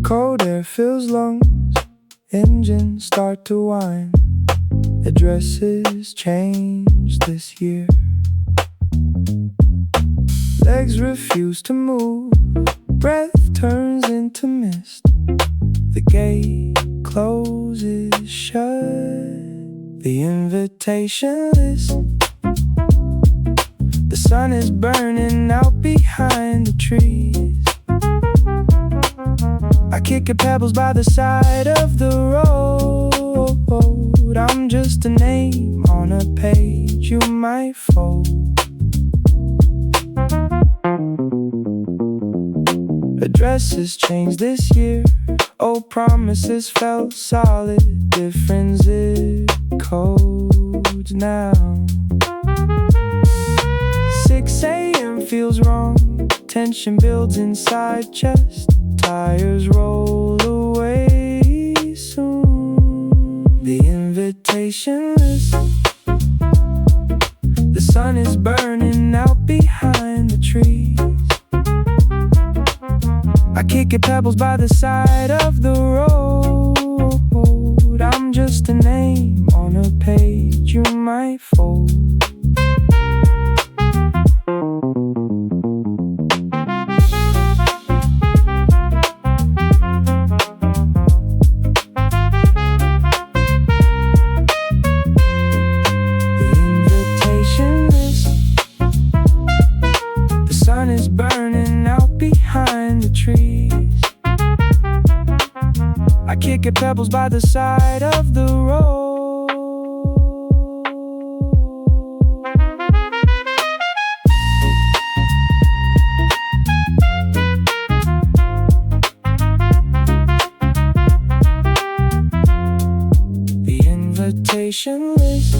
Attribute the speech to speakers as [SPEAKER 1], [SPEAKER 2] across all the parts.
[SPEAKER 1] Cold air fills lungs, engines start to whine. Addresses change this year. Legs refuse to move, breath turns into mist. The gate closes shut. The invitation list. The sun is burning out behind the trees. I kick at pebbles by the side of the road. I'm just a name on a page you might fold. Addresses changed this year. Old promises felt solid. Different zip codes now. 6 a.m. feels wrong. Tension builds inside chest. Tires roll away soon. The invitation list. The sun is burning out behind the trees. I kick at pebbles by the side of the road. I'm just a name on a page you might fold. Kick at pebbles by the side of the road. The invitation list.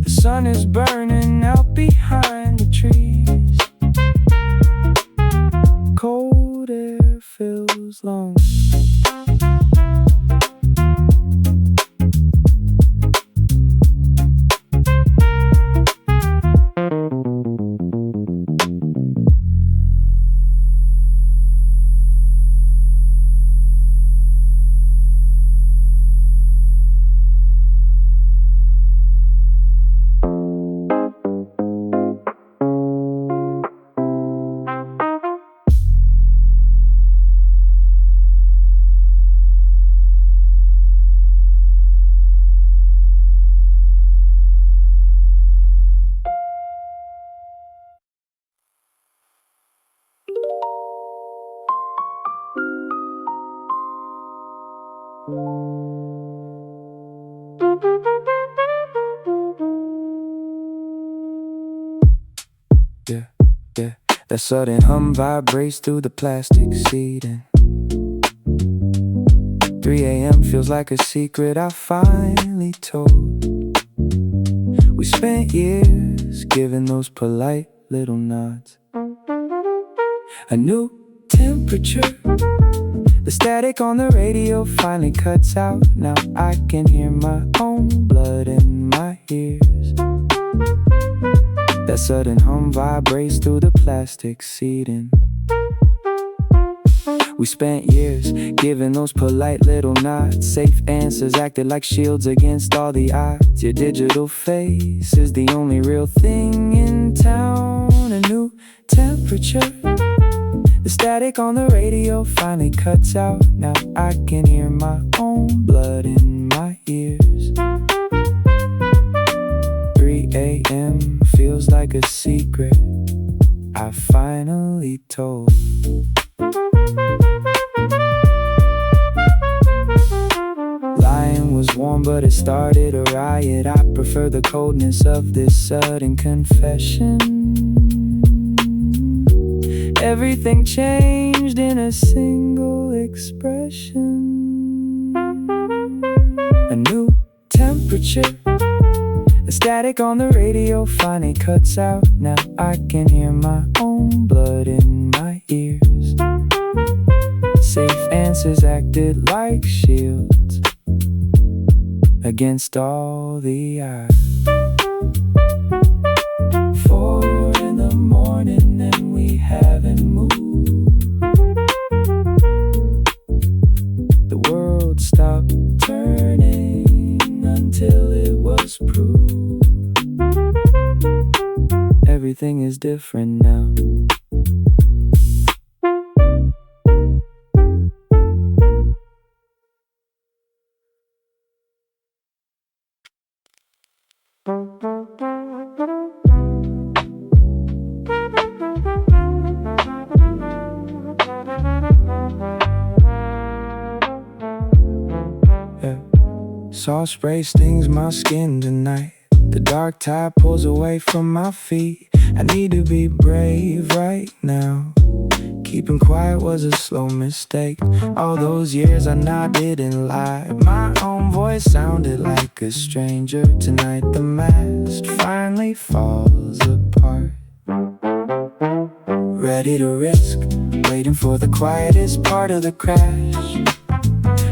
[SPEAKER 1] The sun is burning out behind the trees. Cold air fills lungs. Yeah, that sudden hum vibrates through the plastic seating. 3 a.m. feels like a secret I finally told. We spent years giving those polite little nods. A new temperature. The static on the radio finally cuts out. Now I can hear my own blood in my ears. That sudden hum vibrates through the plastic seating. We spent years giving those polite little nods. Safe answers acted like shields against all the odds. Your digital face is the only real thing in town. A new temperature. The static on the radio finally cuts out. Now I can hear my own blood in my ears. 3 a.m. feels like a secret I finally told. Lying was warm, but it started a riot. I prefer the coldness of this sudden confession. Everything changed in a single expression. A new temperature. The static on the radio finally cuts out. Now I can hear my own blood in my ears. Safe answers acted like shields against all the odds. 4 in the morning and we haven't moved. everything is different now. Salt spray stings my skin tonight. The dark tide pulls away from my feet. I need to be brave right now. Keeping quiet was a slow mistake. All those years I nodded and lied. My own voice sounded like a stranger. Tonight the mask finally falls apart. Ready to risk, waiting for the quietest part of the crash.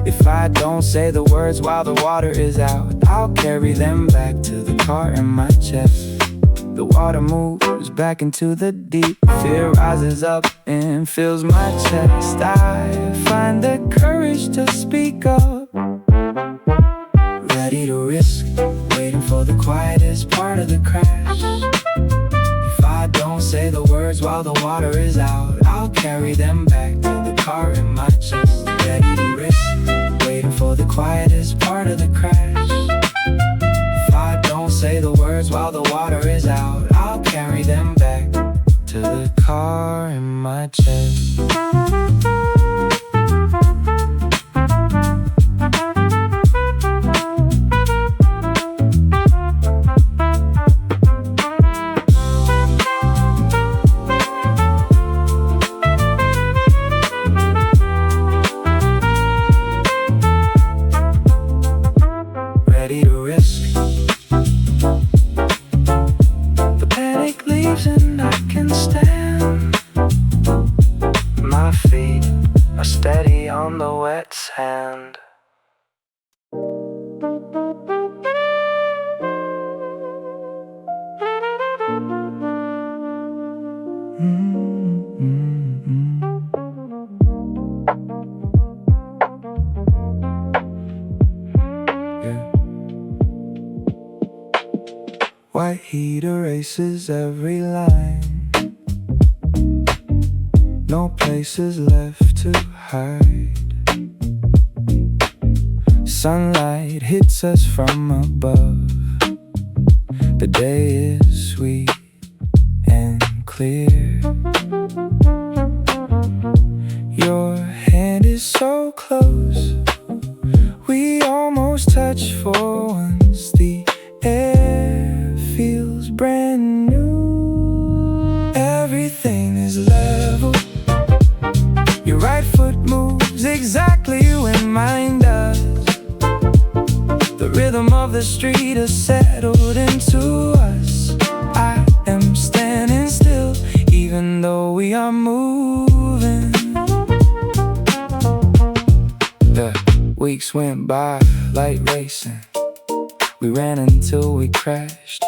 [SPEAKER 1] If I don't say the words while the water is out, I'll carry them back to the car in my chest. The water moves back into the deep. Fear rises up and fills my chest. I find the courage to speak up. Ready to risk, waiting for the quietest part of the crash. If I don't say the words while the water is out, I'll carry them back to the car in my chest. Ready to risk, waiting for the quietest part of the crash. If I don't say the words while the water is out, I'll carry them back to the car in my chest. Ready to risk. The panic leaves and I can stand. My feet are steady on the wet sand. White heat erases every line. No places left to hide. Sunlight hits us from above. The day is sweet and clear. Your hand is so close, we almost touch for once. The air feels brand new. Everything is level. Your right foot moves exactly when mine does. The rhythm of the street has settled into us. I am standing still, even though we are moving. The weeks went by like racing. We ran until we crashed.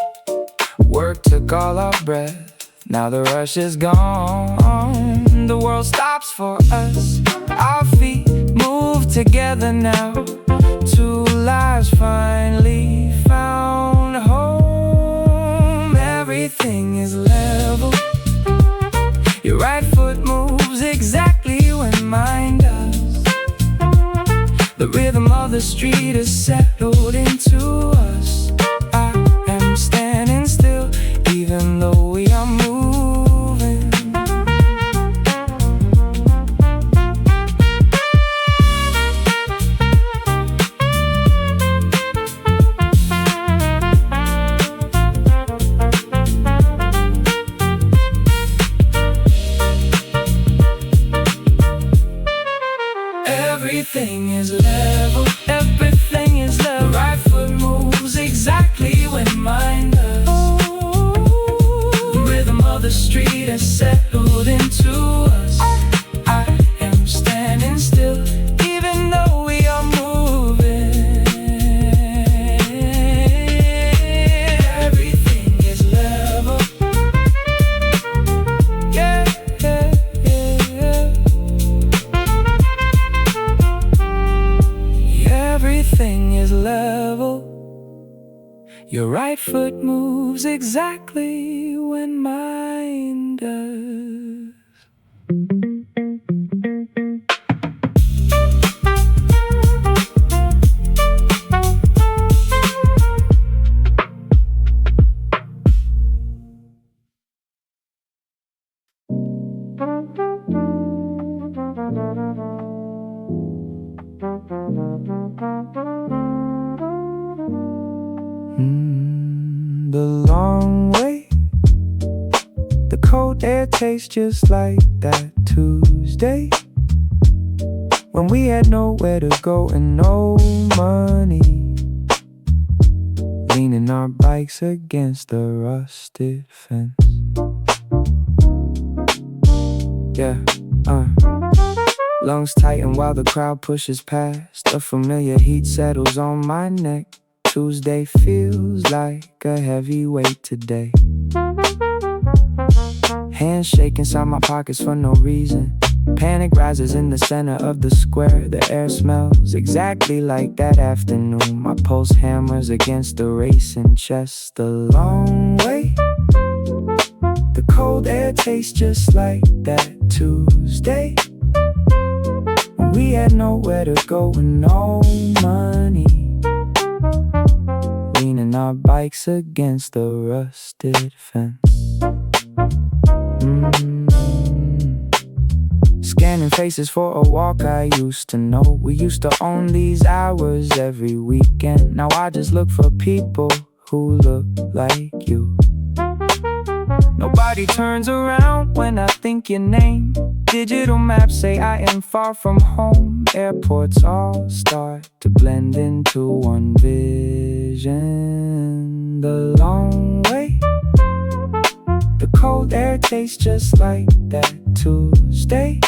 [SPEAKER 1] Work took all our breath. Now the rush is gone. The world stops for us. Our feet move together now. Two lives finally found home. Everything is level. Your right foot moves exactly when mine does. The rhythm of the street is settled into us. I am standing still, even though we are moving. Everything is level. Everything is level. The right foot moves exactly when mine does. The rhythm of the street has settled into us. I am standing still, even though we are moving. Everything is level. Yeah, yeah, yeah, yeah. Your right foot moves exactly when mine does. The long way, the cold air tastes just like that Tuesday when we had nowhere to go and no money, leaning our bikes against the rusted fence. Yeah, lungs tighten while the crowd pushes past. A familiar heat settles on my neck. Tuesday feels like a heavy weight today. Hands shake inside my pockets for no reason. Panic rises in the center of the square. The air smells exactly like that afternoon. My pulse hammers against the racing chest. The long way, the cold air tastes just like that Tuesday when we had nowhere to go and no money, leaning our bikes against the rusted fence. Scanning faces for a walk I used to know. We used to own these hours every weekend. Now I just look for people who look like you. Nobody turns around when I think your name. Digital maps say I am far from home. Airports all start to blend into one vision. The long way, the cold air tastes just like that Tuesday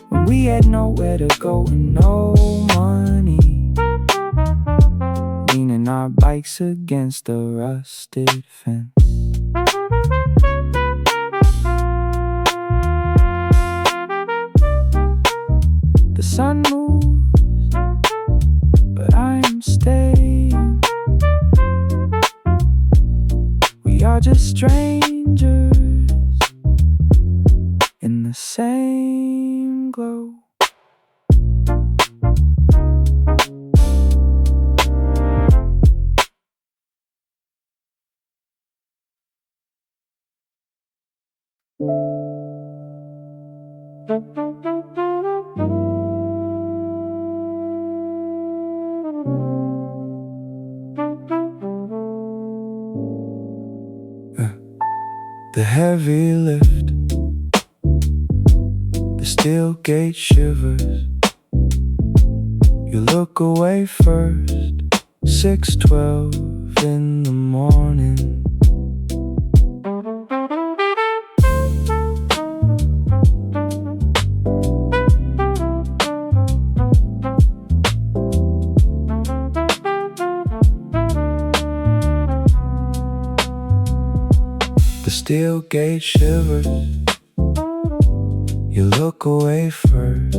[SPEAKER 1] when we had nowhere to go and no money, leaning our bikes against the rusted fence. The sun moves, but I'm staying. We are just strangers in the same glow. The heavy lift, the steel gate shivers. You look away first, 6:12 in the morning. The steel gate shivers. You look away first,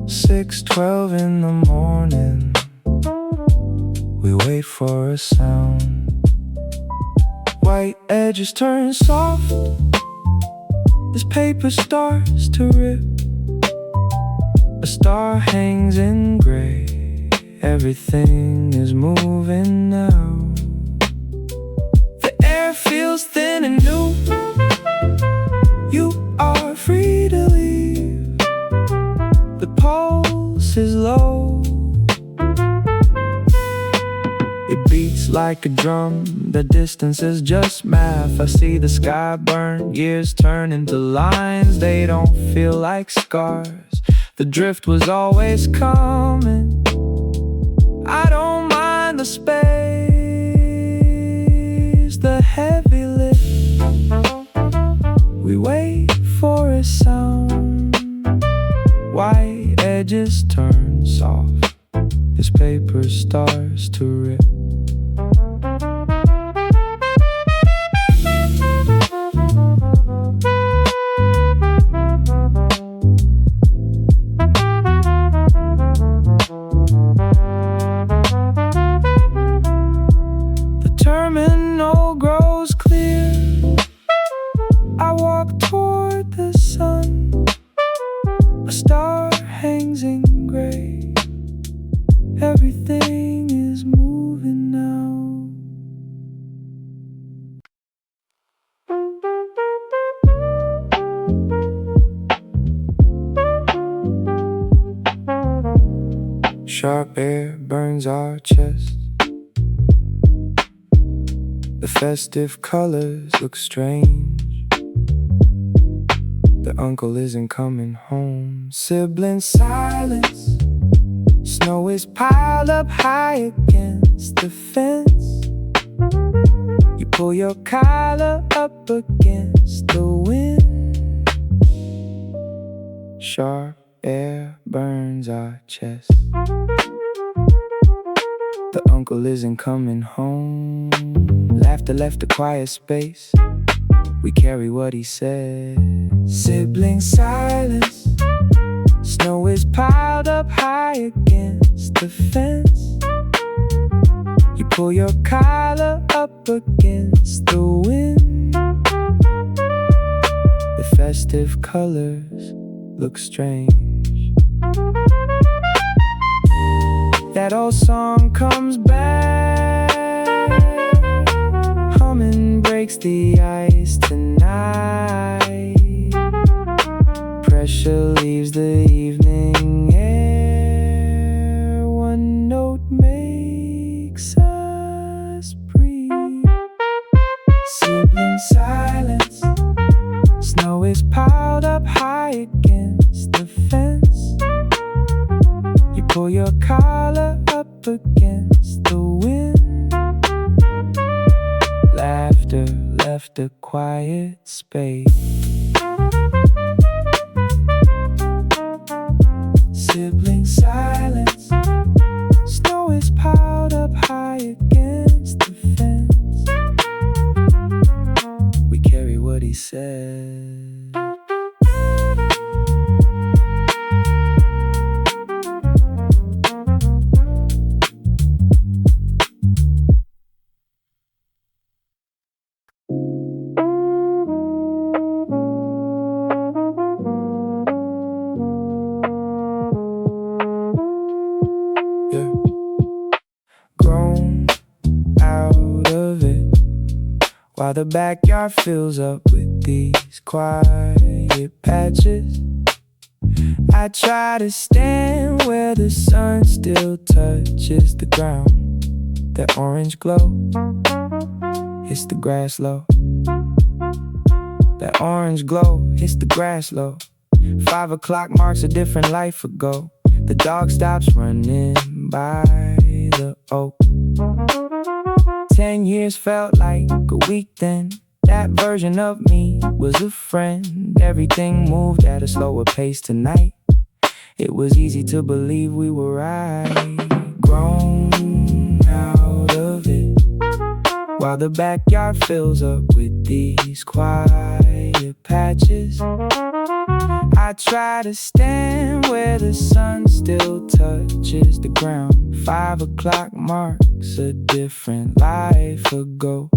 [SPEAKER 1] 6:12 in the morning. We wait for a sound. White edges turn soft. This paper starts to rip. A star hangs in gray. Everything is moving now. Feels thin and new. You are free to leave. The pulse is low. It beats like a drum. The distance is just math. I see the sky burn. Years turn into lines. They don't feel like scars. The drift was always coming. I don't mind the space. The heavy lift. We wait for a sound. White edges turn soft. This paper starts to rip. Sharp air burns our chest. The festive colors look strange. The uncle isn't coming home. Sibling silence. Snow is piled up high against the fence. You pull your collar up against the wind. Sharp air burns our chest. The uncle isn't coming home. Laughter left a quiet space. We carry what he said. Sibling silence. Snow is piled up high against the fence. You pull your collar up against the wind. The festive colors look strange. That old song comes back, humming breaks the ice tonight. Pressure leaves the evening air. One note makes us breathe. Sibling silence. Snow is piled up high against the fence. You pull your collar up against the wind. Laughter left a quiet space. Sibling silence. Snow is piled up high against the fence. We carry what he said. Grown out of it, while the backyard fills up with these quiet patches. I try to stand where the sun still touches the ground. That orange glow hits the grass low. That orange glow hits the grass low. 5 o'clock marks a different life ago. The dog stops running by the oak. 10 years felt like a week then. That version of me was a friend. Everything moved at a slower pace tonight. It was easy to believe we were right. Grown out of it, while the backyard fills up with these quiet patches. I try to stand where the sun still touches the ground. 5 o'clock marks a different life ago.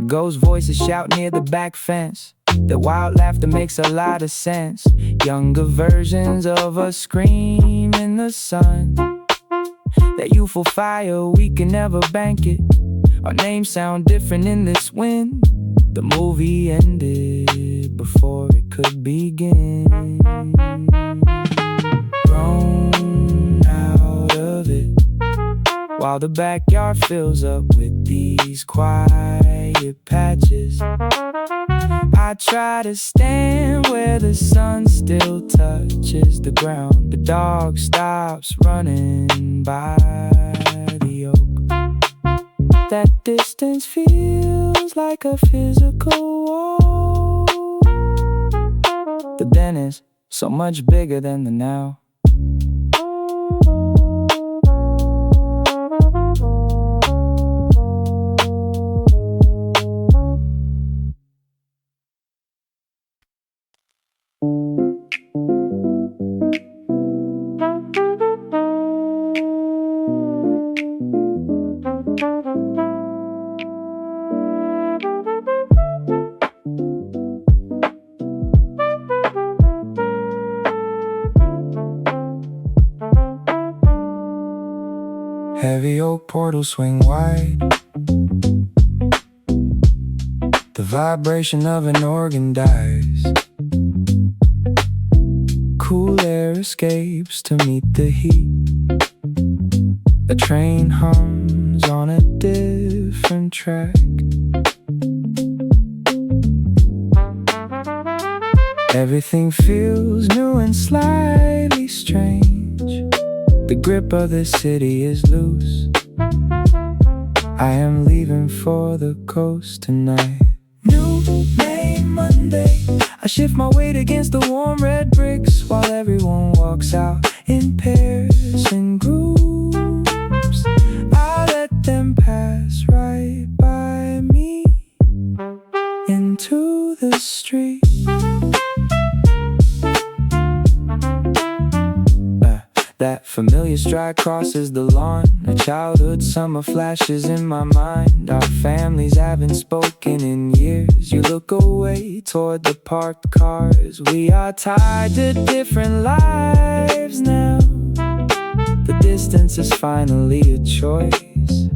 [SPEAKER 1] Ghost voices shout near the back fence. The wild laughter makes a lot of sense. Younger versions of us scream in the sun. That youthful fire, we can never bank it. Our names sound different in this wind. The movie ended before it could begin. Grown out of it, while the backyard fills up with these quiet patches. I try to stand where the sun still touches the ground. The dog stops running by the oak. That distance feels like a physical wall. The then is so much bigger than the now. Heavy oak portals swing wide. The vibration of an organ dies. Cool air is escapes to meet the heat. A train hums on a different track. Everything feels new and slightly strange. The grip of the city is loose. I am leaving for the coast tonight. New May Monday, I shift my weight against the warm red bricks while everyone walks out in pairs and groups. I let them pass right by me into the street. That familiar stride crosses the lawn. A childhood summer flashes in my mind. Our families haven't spoken in years. You look away toward the parked cars. We are tied to different lives now. The distance is finally a choice.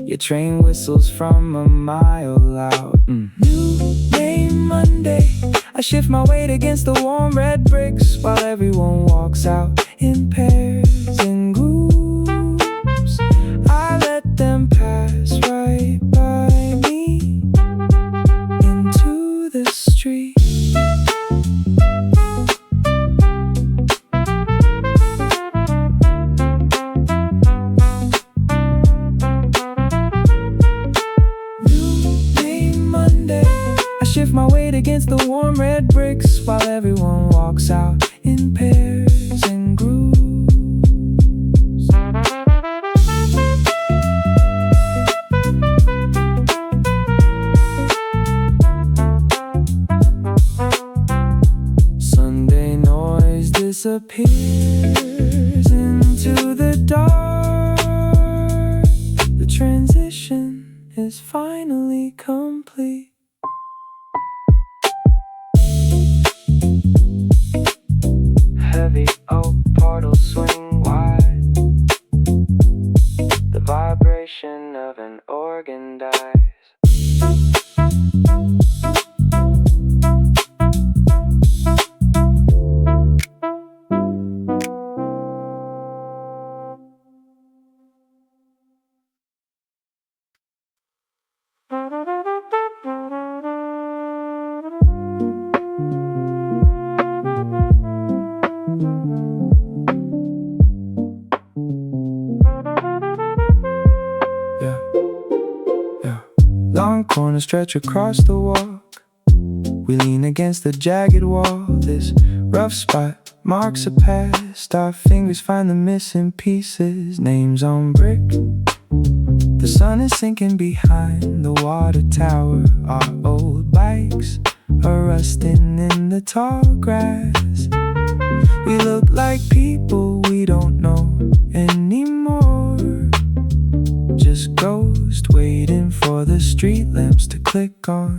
[SPEAKER 1] Your train whistles from a mile out. New May Monday, I shift my weight against the warm red bricks while everyone walks out in pairs and groups. I let them pass right by me into the street. New May Monday, I shift my weight against the warm red bricks while everyone walks out in pairs and groups. Sunday noise disappears into the dark. The transition is finally complete. Heavy oak portals swing wide. The vibration of an organ dies. Long corners stretch across the walk. We lean against the jagged wall. This rough spot marks a past. Our fingers find the missing pieces. Names on brick. The sun is sinking behind the water tower. Our old bikes are rusting in the tall grass. We look like people we don't know anymore. Just ghost waiting for the street lamps to click on.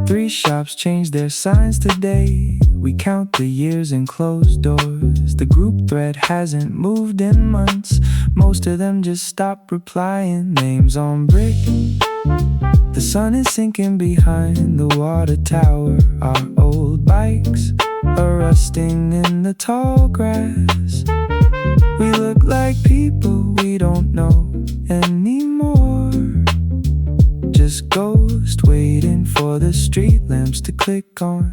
[SPEAKER 1] 3 shops changed their signs today. We count the years and closed doors. The group thread hasn't moved in months. Most of them just stopped replying. Names on brick. The sun is sinking behind the water tower. Our old bikes are rusting in the tall grass. We look like people we don't know anymore. Just ghost waiting for the street lamps to click on.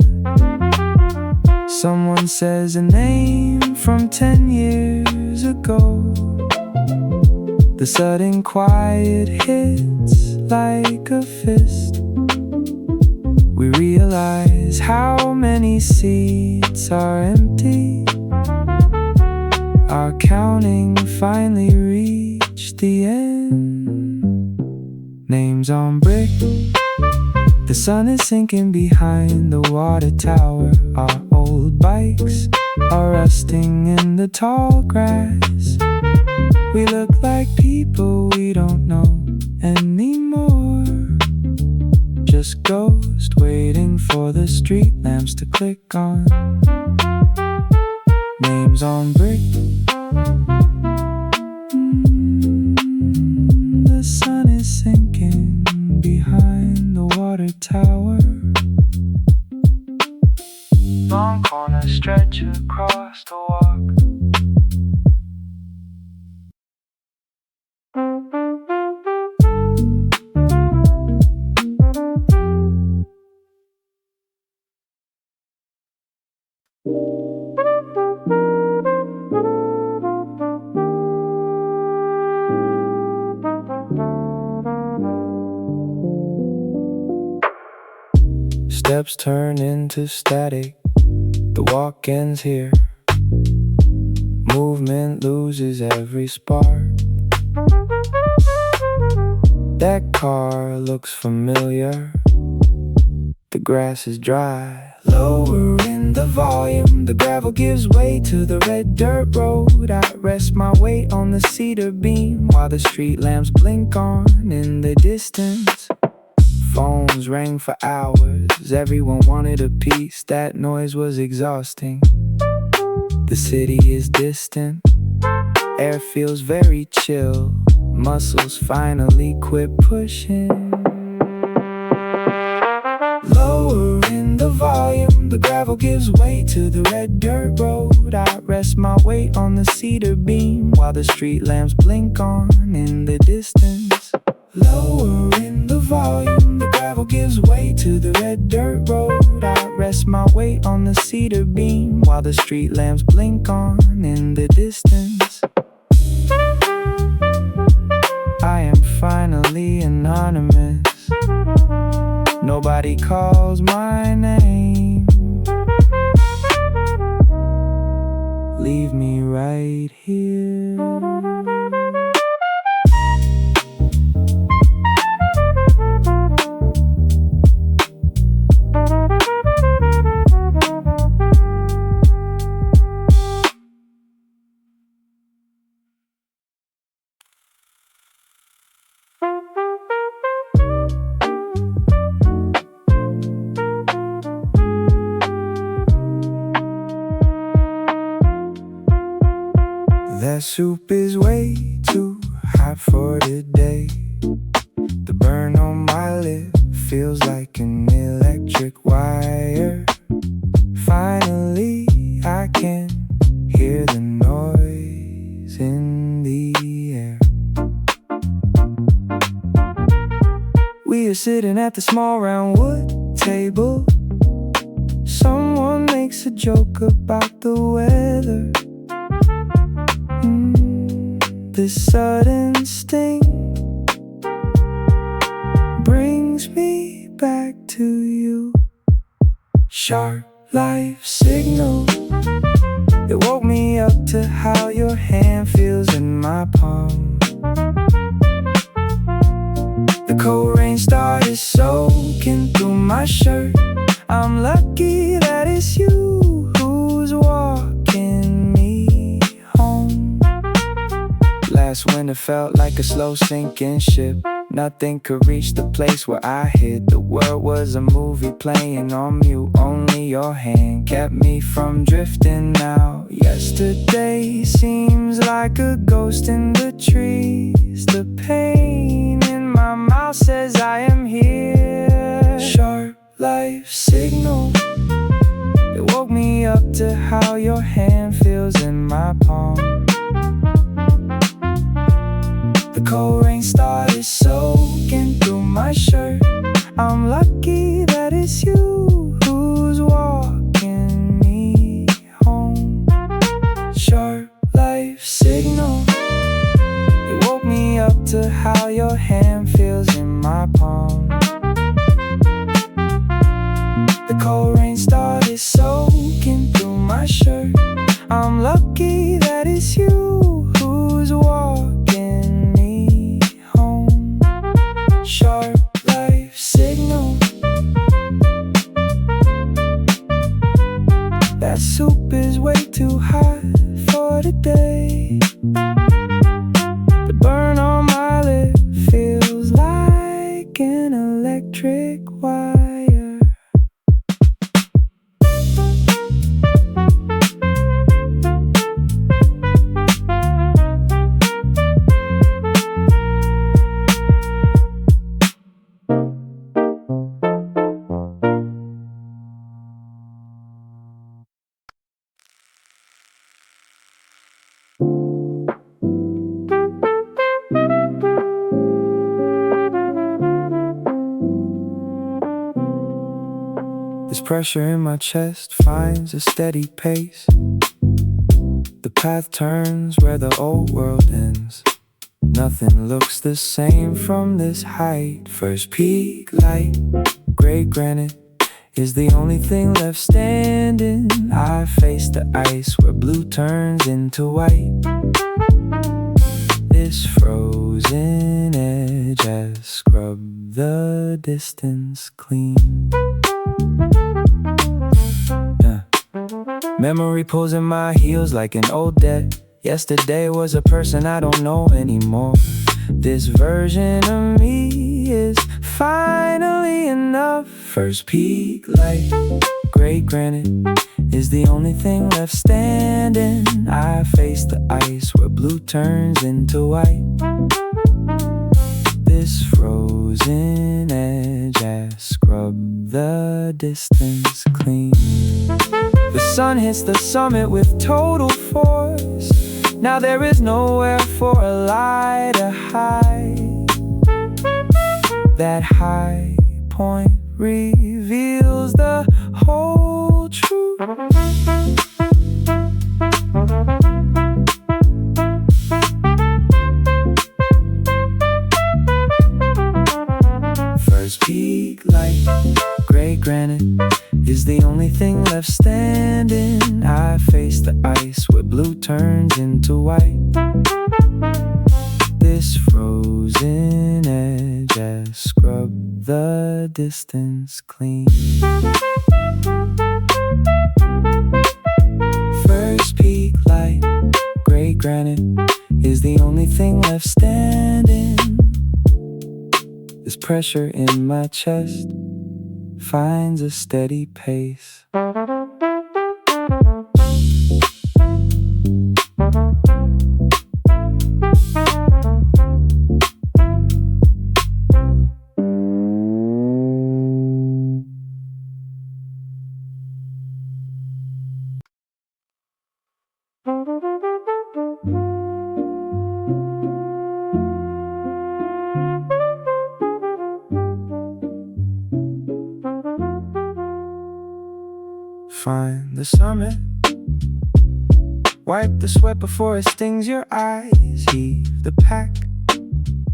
[SPEAKER 1] Someone says a name from 10 years ago. The sudden quiet hits like a fist. We realize how many seats are empty. Our counting finally reached the end. Names on brick. The sun is sinking behind the water tower. Our old bikes are rusting in the tall grass. We look like people we don't know anymore. Just ghost waiting for the street lamps to click on. Names on brick. The sun is sinking behind the water tower. long corner stretch across the walk. Steps turn into static, the walk ends here. Movement loses every spark. That car looks familiar. The grass is dry. Lowering the volume, the gravel gives way to the red dirt road. I rest my weight on the cedar beam while the street lamps blink on in the distance. Phones rang for hours, everyone wanted a piece. That noise was exhausting. The city is distant, air feels very chill. Muscles finally quit pushing. Lowering the volume, the gravel gives way to the red dirt road. I rest my weight on the cedar beam while the street lamps blink on in the distance. Lowering the volume, the gravel gives way to the red dirt road. I rest my weight on the cedar beam while the street lamps blink on in the distance. I am finally anonymous. Nobody calls my name. Leave me right here. That soup is way too hot for today. The burn on my lip feels like an electric wire. Finally, I can hear the noise in the air. We are sitting at the small round wood table. Someone makes a joke about the weather. This sudden sting brings me back to you. Sharp life signal, it woke me up to how your hand feels in my palm. The cold rain started soaking through my shirt. I'm lucky that it's you who's walking me home. Last winter felt like a slow sinking ship. Nothing could reach the place where I hid. The world was a movie playing on mute. Only your hand kept me from drifting out. Yesterday seems like a ghost in the trees. The pain in my mouth says I am here. Sharp life signal, it woke me up to how your hand feels in my palm. The cold rain started soaking through my shirt. I'm lucky that it's you who's walking me home. Sharp life signal, it woke me up to how your hand feels in my palm. The cold rain started soaking through my shirt. I'm lucky that it's you who's walking me home. Sharp life signal, This pressure in my chest finds a steady pace. The path turns where the old world ends. Nothing looks the same from this height. First peak light, gray granite is the only thing left standing. I face the ice where blue turns into white. This frozen edge has scrubbed the distance clean. Memory pulls in my heels like an old debt. Yesterday was a person I don't know anymore. This version of me is finally enough. First peak light, gray granite is the only thing left standing. I face the ice where blue turns into white. This frozen edge has scrubbed the distance clean. The sun hits the summit with total force. Now there is nowhere for a lie to hide. That high point reveals the whole truth. First peak light, gray granite is the only thing left standing. I face the ice where blue turns into white. This frozen edge has scrubbed the distance clean. First peak light, gray granite is the only thing left standing. This pressure in my chest finds a steady pace. Find the summit, wipe the sweat before it stings your eyes. Heave the pack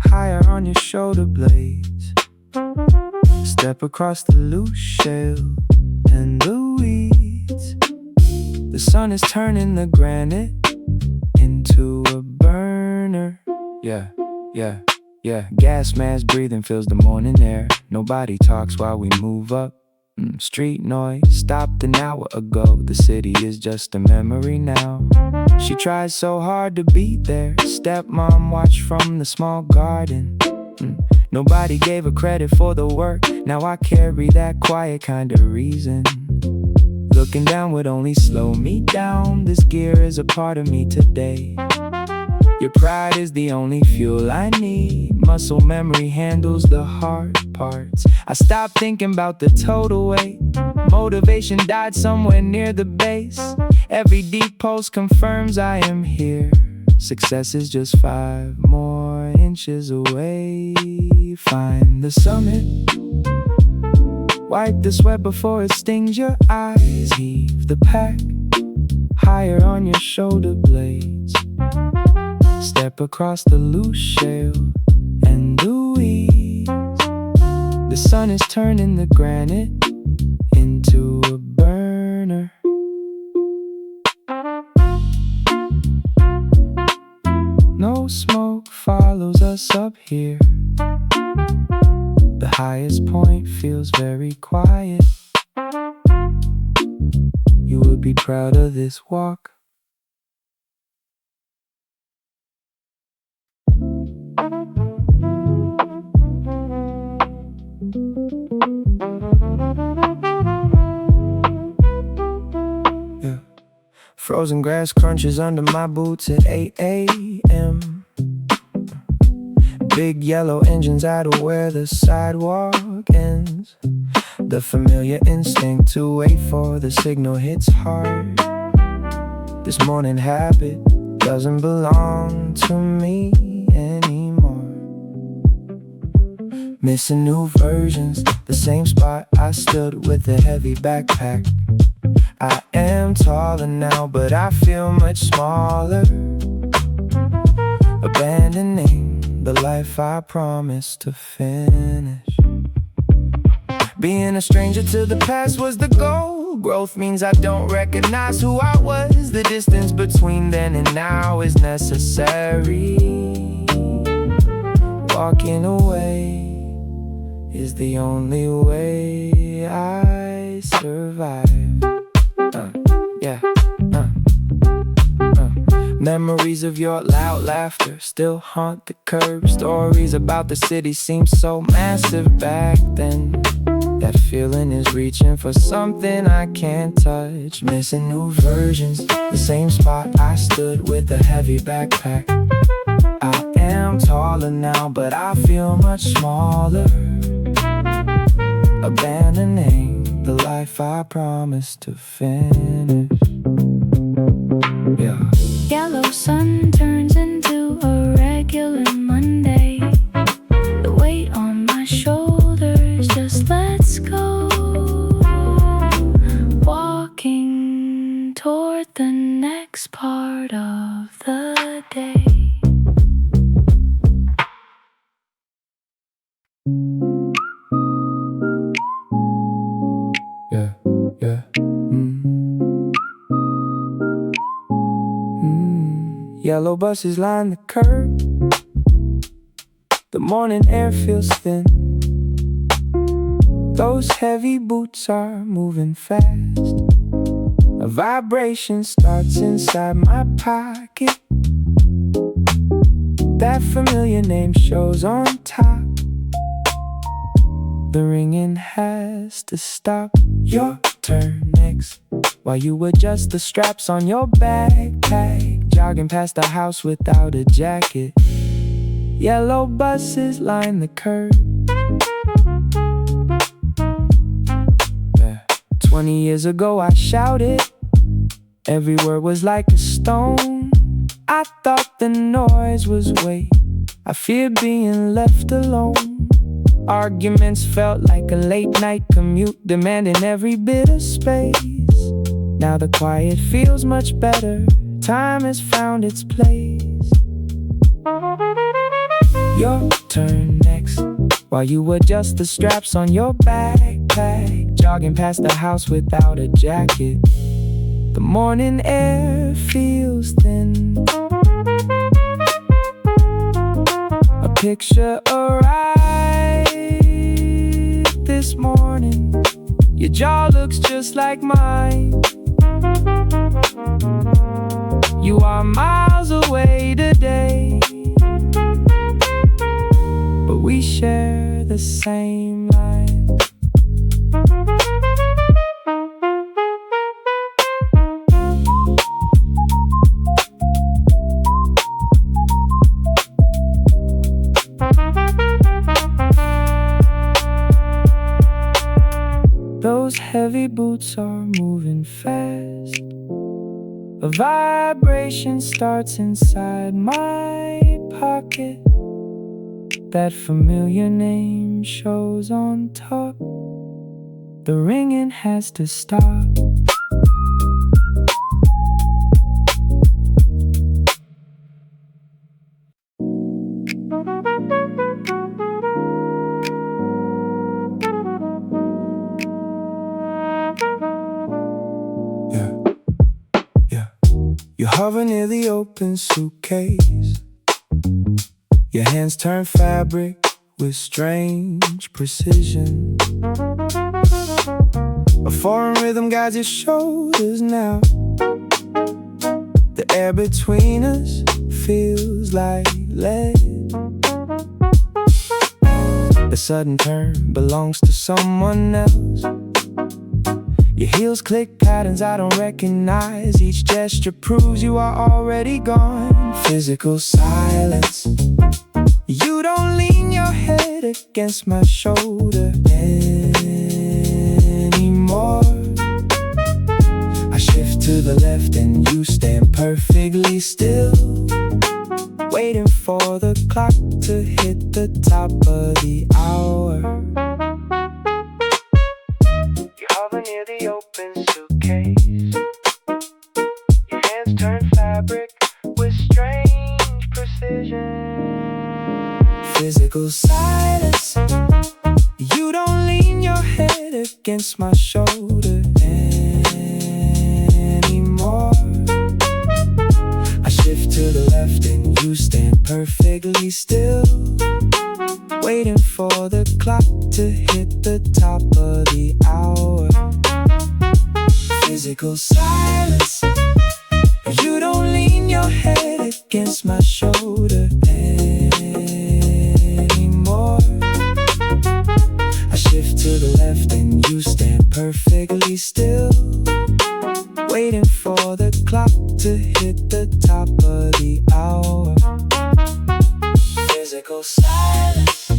[SPEAKER 1] higher on your shoulder blades. Step across the loose shell and the weeds. The sun is turning the granite into a burner. Yeah. Gas mask breathing fills the morning air. Nobody talks while we move up. Street noise stopped an hour ago. The city is just a memory now. She tried so hard to be there. Stepmom watched from the small garden. Nobody gave her credit for the work. Now I carry that quiet kind of reason. Looking down would only slow me down. This gear is a part of me today. Your pride is the only fuel I need. Muscle memory handles the hard parts. I stopped thinking about the total weight. Motivation died somewhere near the base. Every deep pulse confirms I am here. Success is just 5 more inches away. Find the summit, wipe the sweat before it stings your eyes. Heave the pack higher on your shoulder blades. Step across the loose shale and the weeds. The sun is turning the granite into a burner. No smoke follows us up here. The highest point feels very quiet. You would be proud of this walk. Frozen grass crunches under my boots at 8 a.m. Big yellow engines idle where the sidewalk ends. The familiar instinct to wait for the signal hits hard. This morning habit doesn't belong to me anymore. Missing new versions, the same spot I stood with a heavy backpack. I am taller now, but I feel much smaller. Abandoning the life I promised to finish. Being a stranger to the past was the goal. Growth means I don't recognize who I was. The distance between then and now is necessary. Walking away is the only way I survive. Memories of your loud laughter still haunt the curb. Stories about the city seem so massive back then. That feeling is reaching for something I can't touch. Missing new versions, the same spot I stood with a heavy backpack. I am taller now, but I feel much smaller. Abandoning the life I promised to finish. Yeah.
[SPEAKER 2] Yellow sun turns into a regular Monday. The weight on my shoulders just lets go. Walking toward the next part of the day.
[SPEAKER 1] Yellow buses line the curb. The morning air feels thin. Those heavy boots are moving fast. A vibration starts inside my pocket. That familiar name shows on top. The ringing has to stop. Your turn next, while you adjust the straps on your backpack. Jogging past the house without a jacket. Yellow buses line the curb. 20 years ago I shouted. Every word was like a stone. I thought the noise was weight. I feared being left alone. Arguments felt like a late night commute, demanding every bit of space. Now the quiet feels much better. Time has found its place. Your turn next, while you adjust the straps on your backpack. Jogging past the house without a jacket. The morning air feels thin. A picture arrived this morning. Your jaw looks just like mine. You are miles away today, but we share the same line. Those heavy boots are moving fast. A vibration starts inside my pocket. That familiar name shows on top. The ringing has to stop. You hover near the open suitcase. Your hands turn fabric with strange precision. A foreign rhythm guides your shoulders now. The air between us feels like lead. The sudden turn belongs to someone else. Your heels click patterns I don't recognize. Each gesture proves you are already gone. Physical silence. You don't lean your head against my shoulder anymore. I shift to the left and you stand perfectly still. waiting for the clock to hit the top of the hour. You hover near the open suitcase. Your hands turn fabric with strange precision. Physical silence. You don't lean your head against my shoulder anymore. I shift to the left and you stand perfectly still, waiting for the clock to hit the top of the hour. Physical silence. You don't lean your head against my shoulder anymore. I shift to the left and you stand perfectly still, waiting for the clock to hit the top of the hour. Physical silence.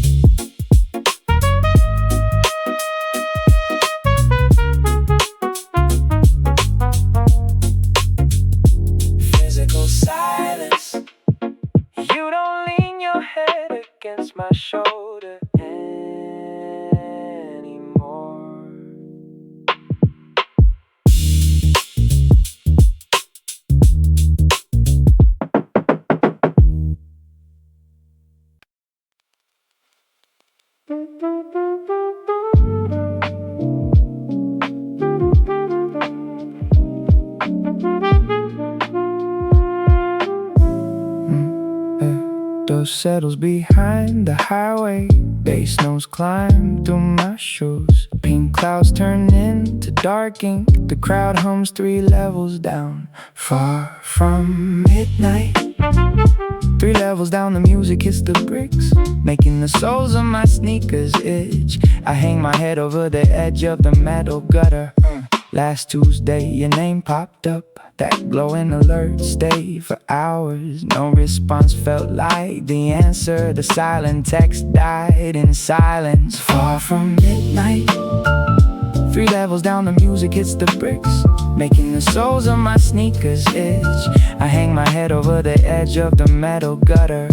[SPEAKER 1] Physical silence. You don't lean your head against my shoulder anymore. Dust settles behind the highway, bass notes climb through my shoes. Pink clouds turn into dark ink, the crowd hums 3 levels down. Far from midnight, 3 levels down the music hits the bricks, making the soles of my sneakers itch. I hang my head over the edge of the metal gutter. Last Tuesday your name popped up, that glowing alert stayed for hours. No response felt like the answer. The silent text died in silence. Far from midnight, 3 levels down the music hits the bricks, making the soles of my sneakers itch. I hang my head over the edge of the metal gutter.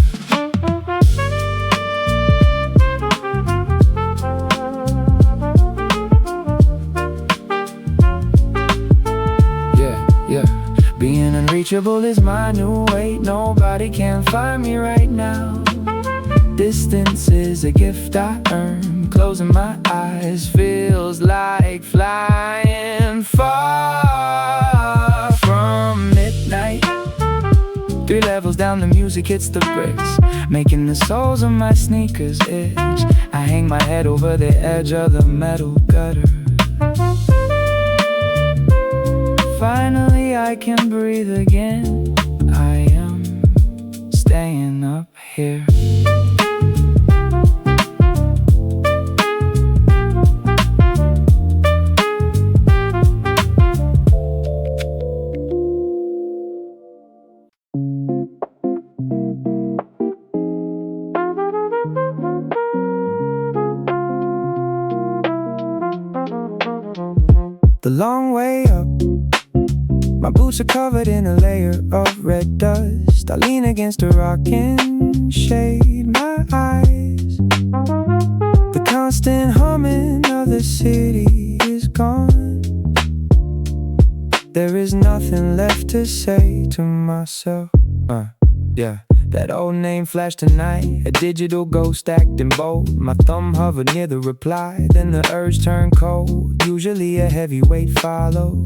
[SPEAKER 1] Being unreachable is my new weight. Nobody can find me right now. Distance is a gift I earn. Closing my eyes feels like flying far from midnight. 3 levels down the music hits the bricks, making the soles of my sneakers itch. I hang my head over the edge of the metal gutter. Finally I can breathe again. I am staying up here. The long way up, my boots are covered in a layer of red dust. I lean against a rock and shade my eyes. The constant humming of the city is gone. There is nothing left to say to myself. That old name flashed tonight, a digital ghost acting bold. My thumb hovered near the reply, then the urge turned cold. Usually a heavy weight follows,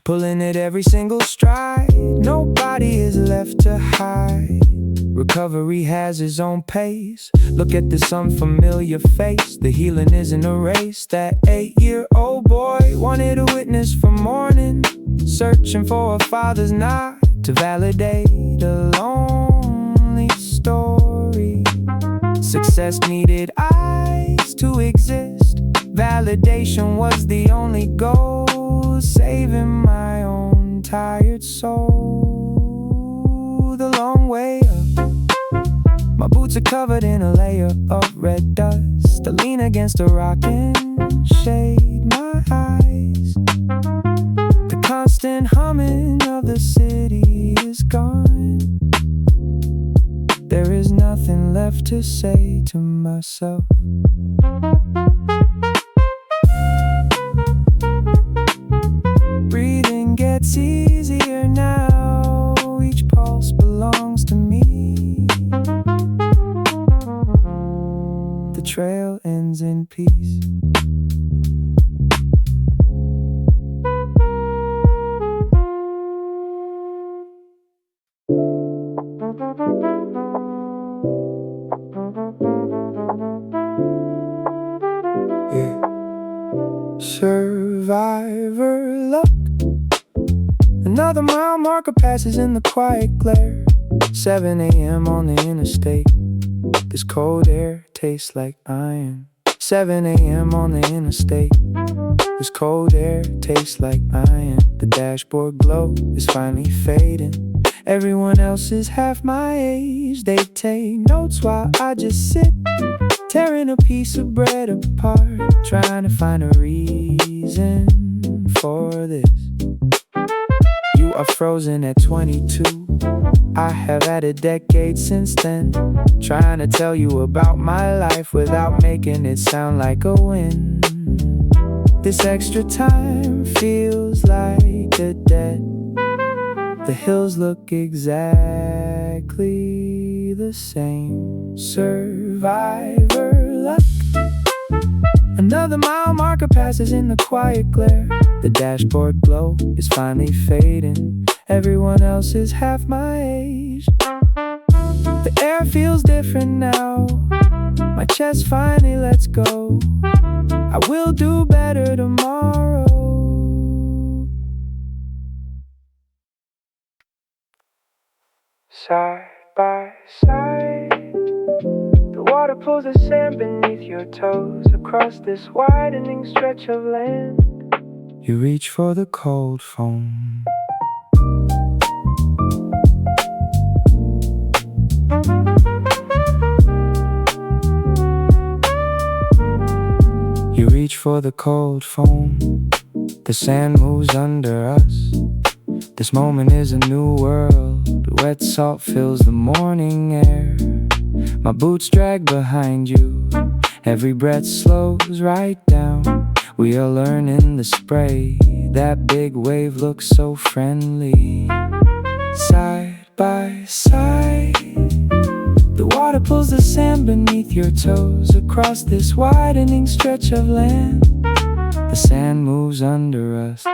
[SPEAKER 1] pulling at every single stride. Nobody is left to hide. Recovery has its own pace. Look at this unfamiliar face. The healing isn't a race. That 8-year-old boy wanted a witness from morning, searching for a father's nod to validate a lonely story. Success needed eyes to exist. Validation was the only goal, saving my own tired soul. The long way up, my boots are covered in a layer of red dust. I lean against a rock and shade my eyes. The constant humming of the city is gone. to say to myself. Breathing gets easier now, each pulse belongs to me. The trail ends in peace. Survivor luck. Another mile marker passes in the quiet glare. 7 a.m. on the interstate. This cold air tastes like iron. 7 a.m. on the interstate. This cold air tastes like iron. The dashboard glow is finally fading. Everyone else is half my age. They take notes while I just sit, tearing a piece of bread apart, trying to find a reason for this. You are frozen at 22. I have had a decade since then, trying to tell you about my life without making it sound like a win. This extra time feels like a debt. The hills look exactly the same. Survivor luck. Another mile marker passes in the quiet glare. The dashboard glow is finally fading. Everyone else is half my age. The air feels different now. My chest finally lets go. I will do better tomorrow. Side by side, the water pulls the sand beneath your toes across this widening stretch of land. You reach for the cold foam. You reach for the cold foam. The sand moves under us. This moment is a new world. Wet salt fills the morning air. My boots drag behind you. Every breath slows right down. We are learning the spray. That big wave looks so friendly. Side by side, the water pulls the sand beneath your toes across this widening stretch of land. The sand moves under us.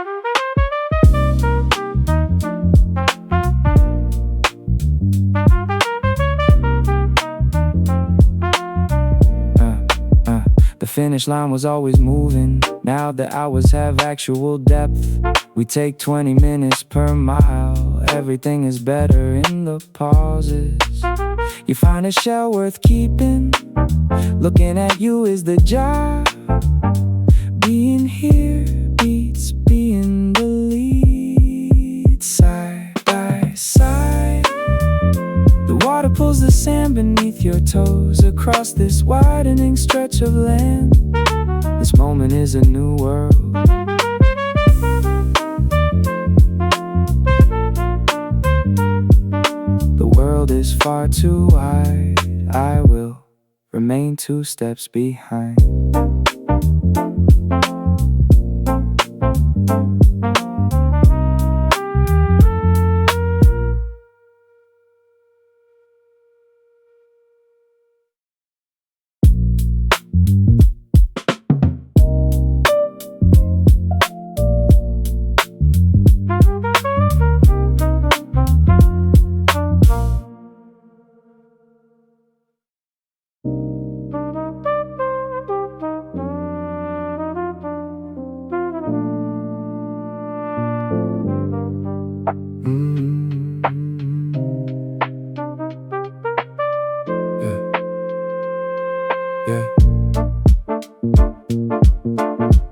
[SPEAKER 1] The finish line was always moving. Now the hours have actual depth. We take 20 minutes per mile. Everything is better in the pauses. You find a shell worth keeping. Looking at you is the job. Being here beats being the lead. Side by side, the water pulls the sand beneath your toes across this widening stretch of land. This moment is a new world. The world is far too wide. I will remain 2 steps behind.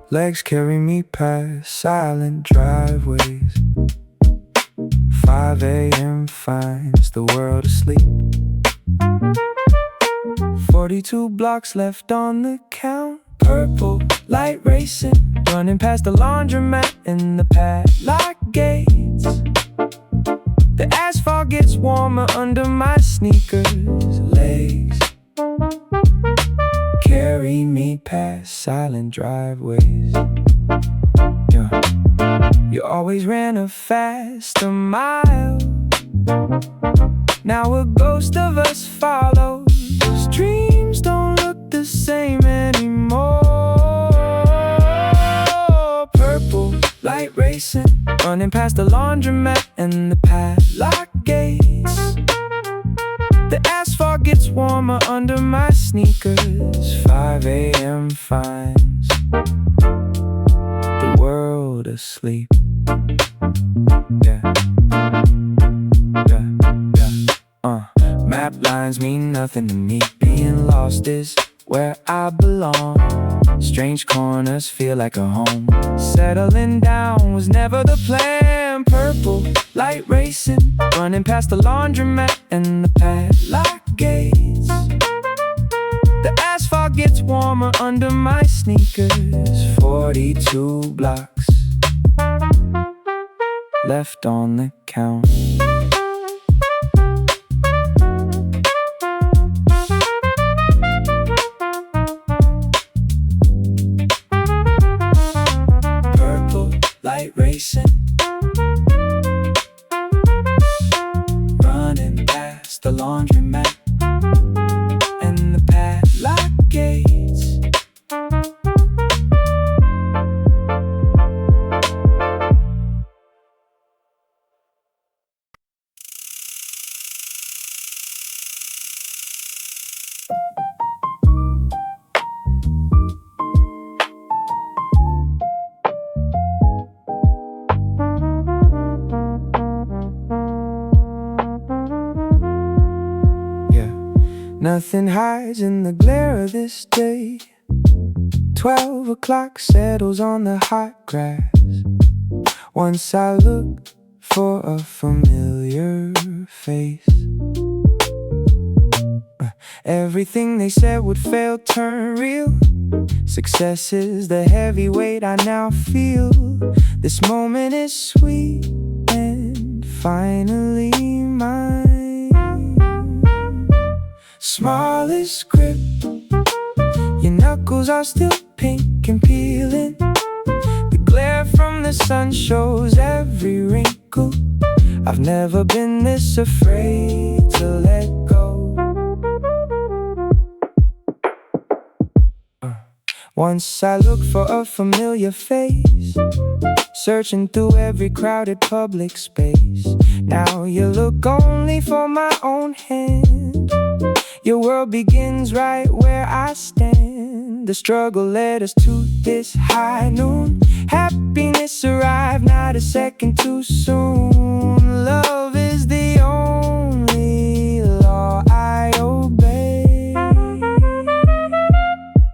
[SPEAKER 1] Legs carry me past silent driveways. 5 a.m. finds the world asleep. 42 blocks left on the count. Purple light racing, running past the laundromat and the padlock gates. The asphalt gets warmer under my sneakers. Legs carry me past silent driveways. Yeah. You always ran a faster mile. Now a ghost of us follows. Dreams don't look the same anymore. Purple light racing, running past the laundromat and the padlock gates. The asphalt gets warmer under my sneakers. 5 a.m. finds the world asleep. Yeah. Map lines mean nothing to me. Being lost is where I belong. Strange corners feel like a home. Settling down was never the plan. Purple light racing, running past the laundromat and the padlock gates. The asphalt gets warmer under my sneakers. 42 blocks left on the count. Light racing, running past the laundromat and the padlock gates. Nothing hides in the glare of this day. 12 o'clock settles on the hot grass. Once I looked for a familiar face. Everything they said would fail turned real. Success is the heavy weight I now feel. This moment is sweet and finally mine. Smallest grip, your knuckles are still pink and peeling. The glare from the sun shows every wrinkle. I've never been this afraid to let go. Once I looked for a familiar face, searching through every crowded public space. Now you look only for my own hand. Your world begins right where I stand. The struggle led us to this high noon. Happiness arrived not a second too soon. Love is the only law I obey.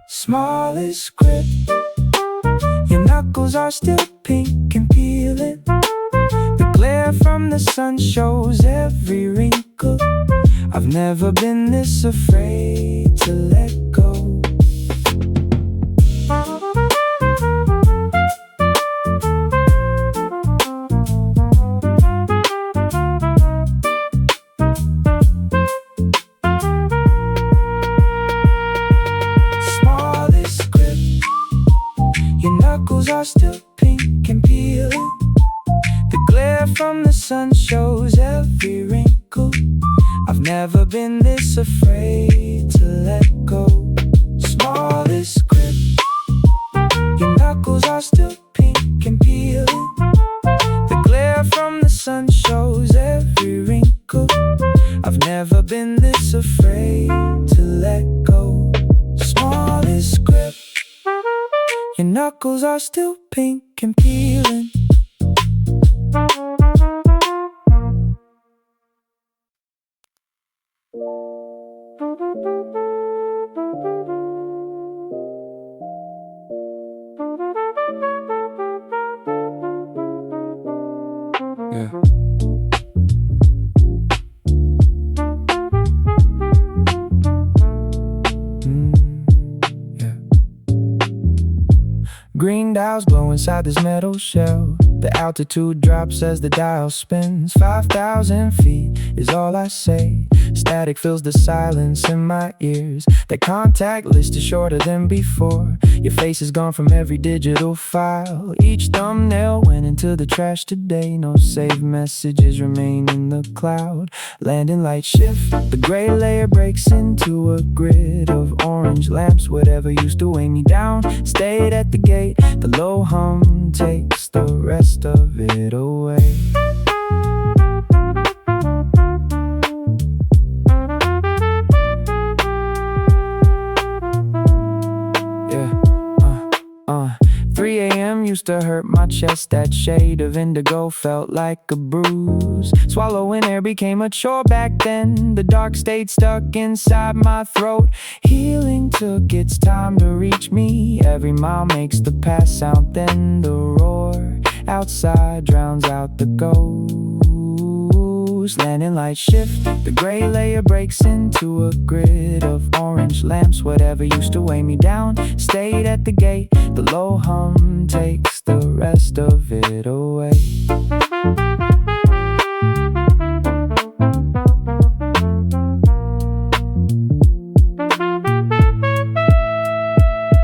[SPEAKER 1] Smallest grip, your knuckles are still pink and peeling. The glare from the sun shows every wrinkle. I've never been this afraid to let go. Smallest grip, your knuckles are still pink and peeling. The glare from the sun shows every wrinkle. I've never been this afraid to let go. Smallest grip, your knuckles are still pink and peeling. The glare from the sun shows every wrinkle. I've never been this afraid to let go. Smallest grip, your knuckles are still pink and peeling. Yeah. Yeah. Green dowels glow inside this metal shell. The altitude drops as the dial spins. 5,000 feet is all I say. Static fills the silence in my ears. That contact list is shorter than before. Your face is gone from every digital file. Each thumbnail went into the trash today. No saved messages remain in the cloud. Landing light shift, the gray layer breaks into a grid of orange lamps. Whatever used to weigh me down stayed at the gate. The low hum takes the rest of it away. Yeah, 3 a.m. used to hurt my chest. That shade of indigo felt like a bruise. Swallowing air became a chore back then. The dark stayed stuck inside my throat. Healing took its time to reach me. Every mile makes the past sound, then the roar outside drowns out the ghost. Landing light shift, the gray layer breaks into a grid of orange lamps. Whatever used to weigh me down stayed at the gate. The low hum takes the rest of it away.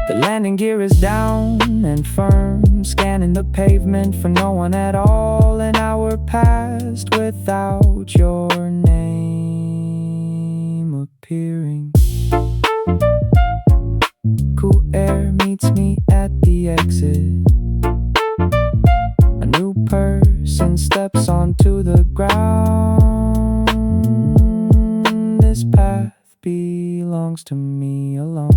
[SPEAKER 1] The landing gear is down and firm, scanning the pavement for no one at all. An hour passed without your name appearing. Cool air meets me at the exit. A new person steps onto the ground. This path belongs to me alone.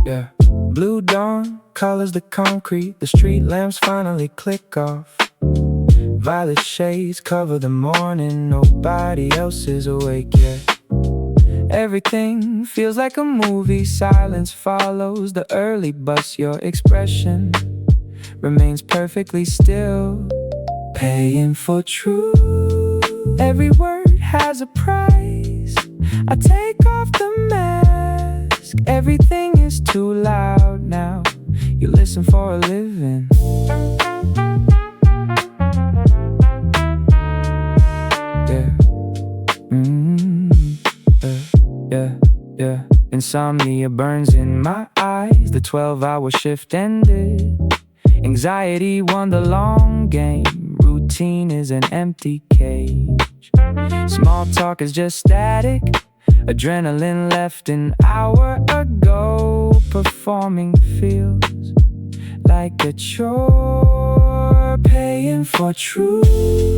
[SPEAKER 1] Yeah. Blue dawn colors the concrete. The street lamps finally click off. Violet shades cover the morning. Nobody else is awake yet. Everything feels like a movie. Silence follows the early bus. Your expression remains perfectly still. Paying for truth. Every word has a price. I take off the mask. Everything is too loud now. You listen for a living. Yeah. Insomnia burns in my eyes. The 12-hour shift ended. Anxiety won the long game. Routine is an empty cage. Small talk is just static. Adrenaline left an hour ago. Performing feels like a chore. Paying for truth.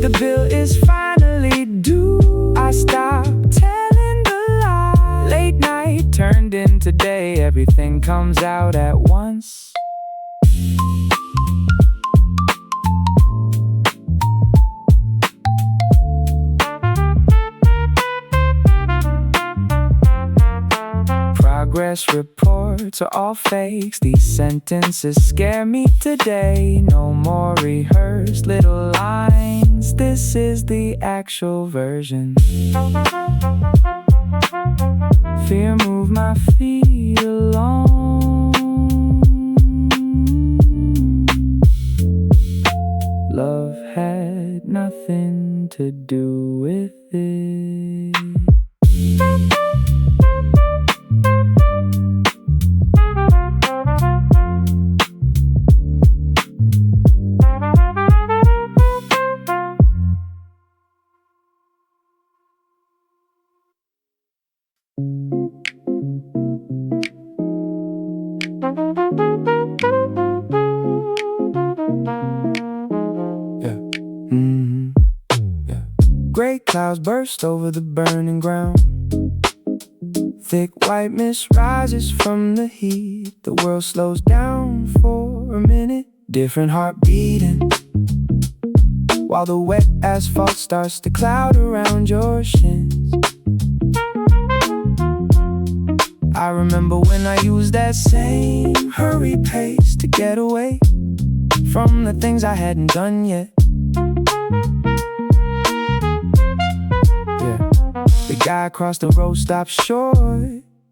[SPEAKER 1] The bill is finally due. I stopped telling the lie. Late night turned into day. Everything comes out at once. Progress reports are all fakes. These sentences scare me today. No more rehearsed little lines. This is the actual version. Fear moved my feet along. Love had nothing to do with it. Gray clouds burst over the burning ground. Thick white mist rises from the heat. The world slows down for a minute. Different heart beating, while the wet asphalt starts to cloud around your shins. I remember when I used that same hurried pace to get away from the things I hadn't done yet. Yeah. The guy across the road stops short.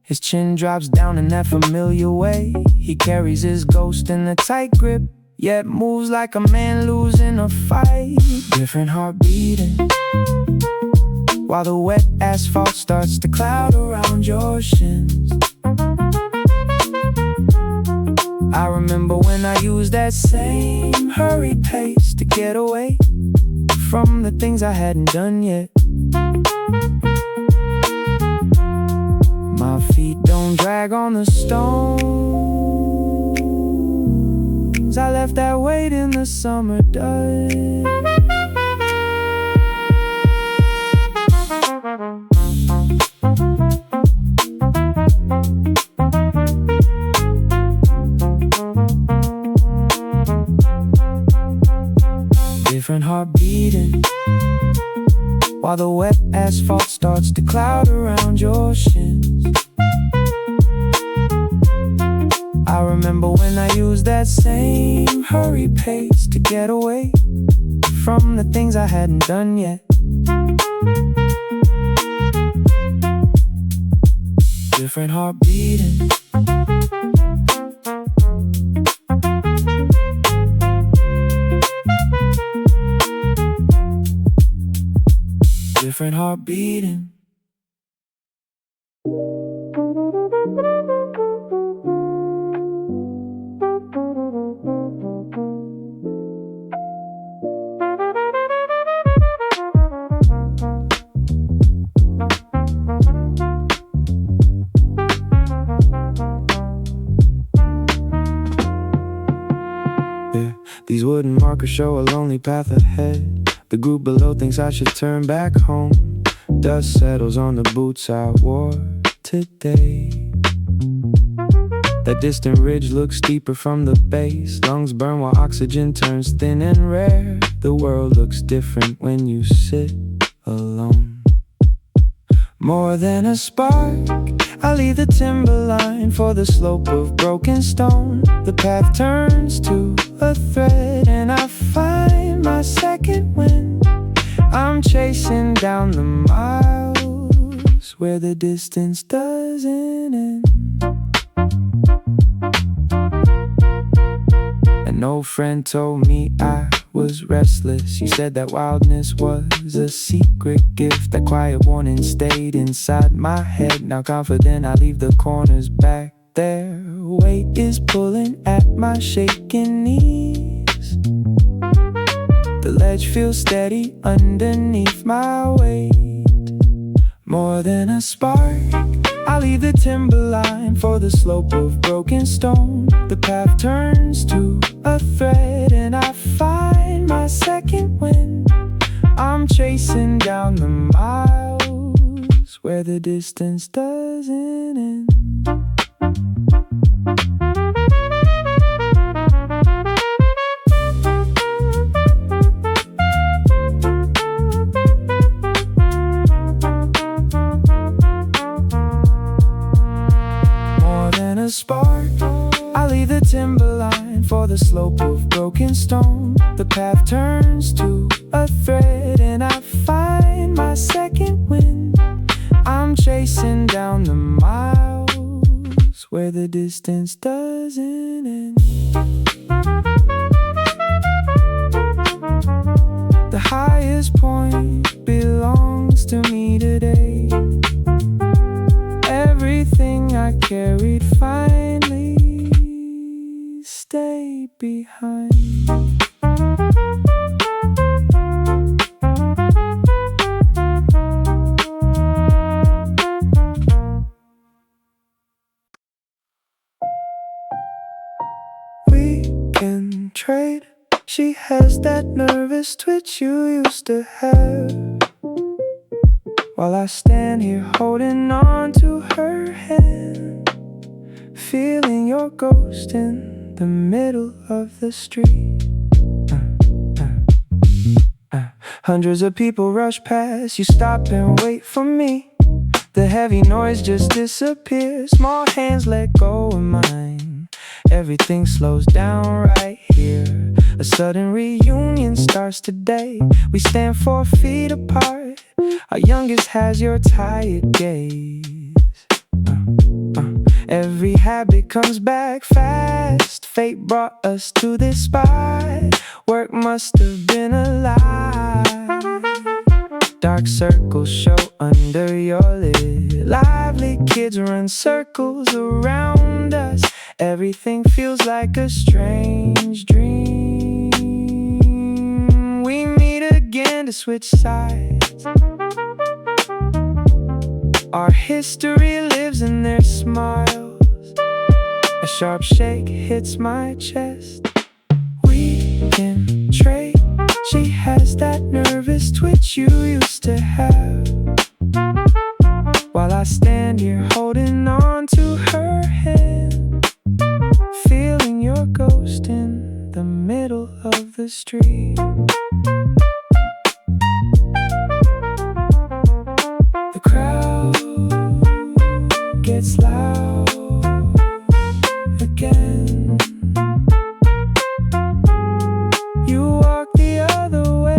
[SPEAKER 1] His chin drops down in that familiar way. He carries his ghost in a tight grip, yet moves like a man losing a fight. Different heart beating, while the wet asphalt starts to cloud around your shins. I remember when I used that same hurried pace to get away from the things I hadn't done yet. My feet don't drag on the stones. I left that weight in the summer dust. Different heart beating, while the wet asphalt starts to cloud around your shins. I remember when I used that same hurried pace to get away from the things I hadn't done yet. Different heart beating, different heart beating. Yeah, these wooden markers show a lonely path ahead. The group below thinks I should turn back home. Dust settles on the boots I wore today. That distant ridge looks deeper from the base. Lungs burn while oxygen turns thin and rare. The world looks different when you sit alone. More than a spark, I leave the timberline for the slope of broken stone. The path turns to a thread and I find my second wind. I'm chasing down the miles where the distance doesn't end. An old friend told me I was restless. He said that wildness was a secret gift. That quiet warning stayed inside my head. Now confident I leave the corners back there. Weight is pulling at my shaking knees. The ledge feels steady underneath my weight. More than a spark, I leave the timberline for the slope of broken stone. The path turns to a thread and I find my second wind. I'm chasing down the miles where the distance doesn't end. A spark, I leave the timberline for the slope of broken stone. The path turns to a thread and I find my second wind. I'm chasing down the miles where the distance doesn't end. The highest point belongs to me today. Everything I carried finally stayed behind. We can trade. She has that nervous twitch you used to have while I stand here holding on to her hand, feeling your ghost in the middle of the street. Hundreds of people rush past, you stop and wait for me. The heavy noise just disappears, small hands let go of mine. Everything slows down right here. A sudden reunion starts today. We stand 4 feet apart. Our youngest has your tired gaze. Every habit comes back fast. Fate brought us to this spot. Work must have been a lie. Dark circles show under your lid. Lively kids run circles around us. Everything feels like a strange dream. We meet again to switch sides. Our history lives in their smiles. A sharp shake hits my chest. We can trade. She has that nervous twitch you used to have, while I stand here holding on to her hand, feeling your ghost in the middle of the street. The crowd gets loud again. You walk the other way.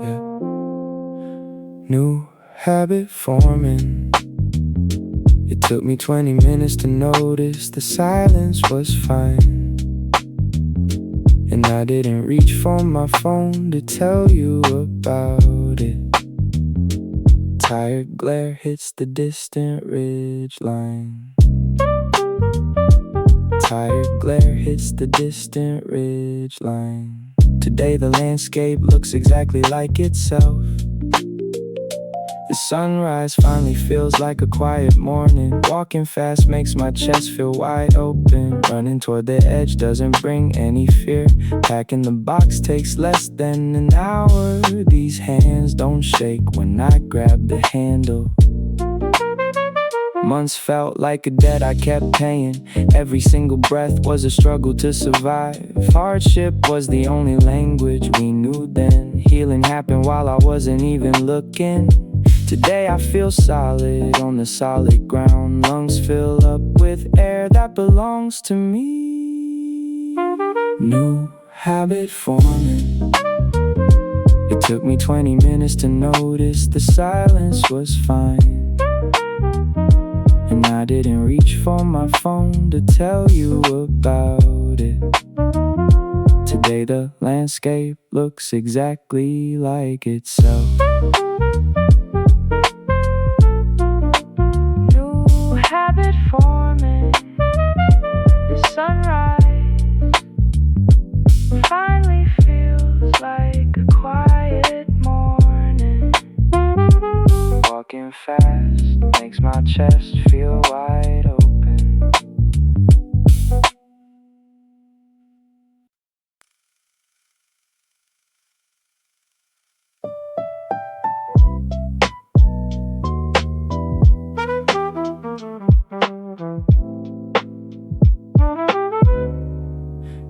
[SPEAKER 1] Yeah. New habit forming. It took me 20 minutes to notice the silence was fine, and I didn't reach for my phone to tell you about it. Tired glare hits the distant ridge line. Tired glare hits the distant ridge line. Today the landscape looks exactly like itself. The sunrise finally feels like a quiet morning. Walking fast makes my chest feel wide open. Running toward the edge doesn't bring any fear. Packing the box takes less than an hour. These hands don't shake when I grab the handle. Months felt like a debt I kept paying. Every single breath was a struggle to survive. Hardship was the only language we knew then. Healing happened while I wasn't even looking. Today I feel solid on the solid ground. Lungs fill up with air that belongs to me. New habit forming. It took me 20 minutes to notice the silence was fine, and I didn't reach for my phone to tell you about it. Today the landscape looks exactly like itself. Habit forming. The sunrise finally feels like a quiet morning. Walking fast makes my chest feel wide open.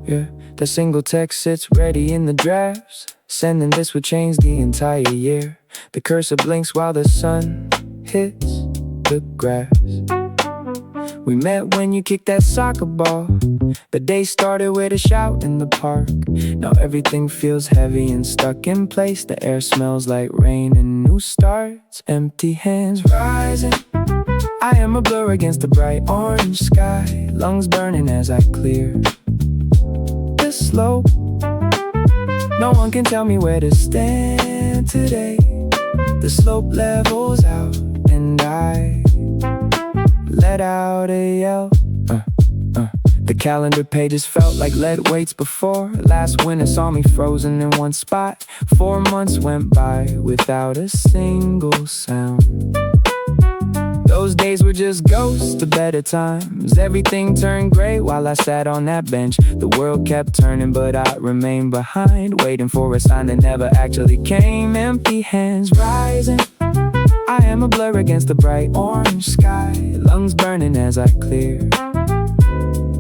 [SPEAKER 1] Yeah, the single text sits ready in the drafts. Sending this would change the entire year. The cursor blinks while the sun hits the grass. We met when you kicked that soccer ball. The day started with a shout in the park. Now everything feels heavy and stuck in place. The air smells like rain and new starts. Empty hands rising. I am a blur against the bright orange sky. Lungs burning as I clear the slope. No one can tell me where to stand today. The slope levels out and I let out a yell. The calendar pages felt like lead weights before. Last winter saw me frozen in one spot. 4 months went by without a single sound. Those days were just ghosts of better times. Everything turned gray while I sat on that bench. The world kept turning but I remained behind, waiting for a sign that never actually came. Empty hands rising, I am a blur against the bright orange sky. Lungs burning as I clear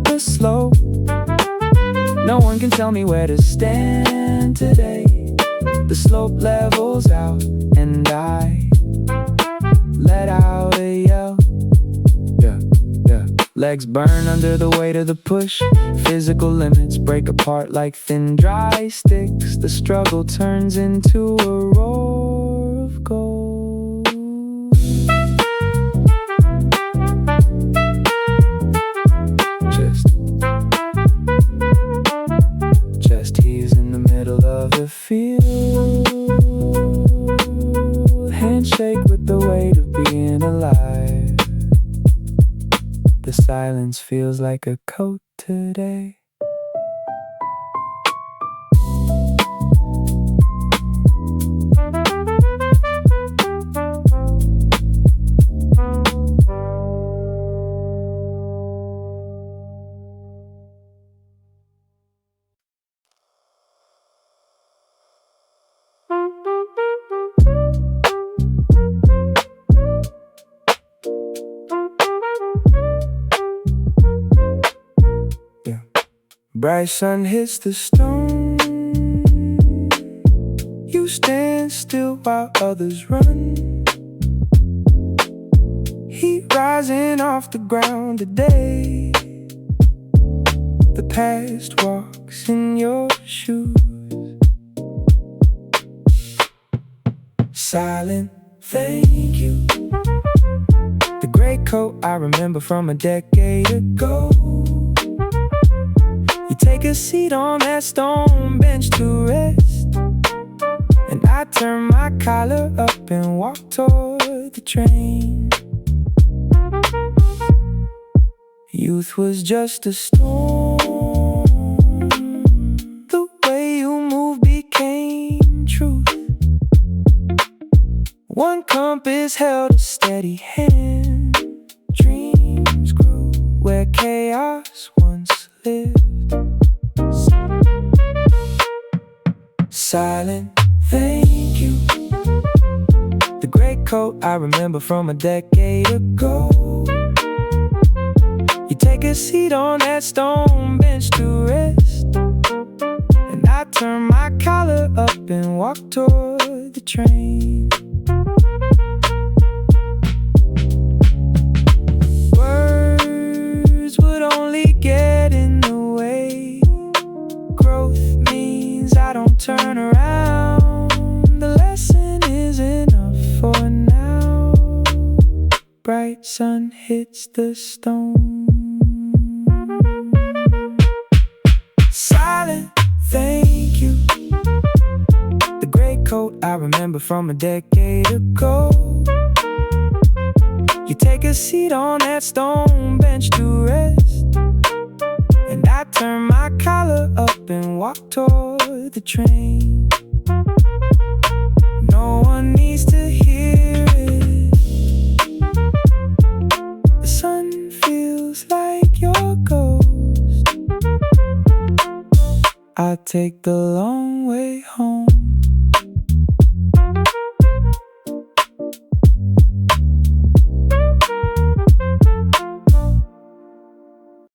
[SPEAKER 1] the slope. No one can tell me where to stand today. The slope levels out and I let out a yell. Yeah. Legs burn under the weight of the push. Physical limits break apart like thin dry sticks. The struggle turns into a roar of gold. Chest heaves in the middle of the field. Handshake with the weight of being alive. The silence feels like a coat today. Bright sun hits the stone. You stand still while others run. Heat rising off the ground today. The past walks in your shoes. Silent thank you. The gray coat I remember from a decade ago. Take a seat on that stone bench to rest, and I turn my collar up and walk toward the train. Youth was just a storm. The way you move became truth. One compass held a steady hand. Dreams grew where chaos once lived. Silent thank you. The gray coat I remember from a decade ago. You take a seat on that stone bench to rest, and I turn my collar up and walk toward the train. Words would only get in the way. Growth means I don't turn around. The lesson is enough for now. Bright sun hits the stone. Silent thank you. The gray coat I remember from a decade ago. You take a seat on that stone bench to rest, and I turn my collar up and walk toward the train. No one needs to hear it. The sun feels like your ghost. I take the long way home.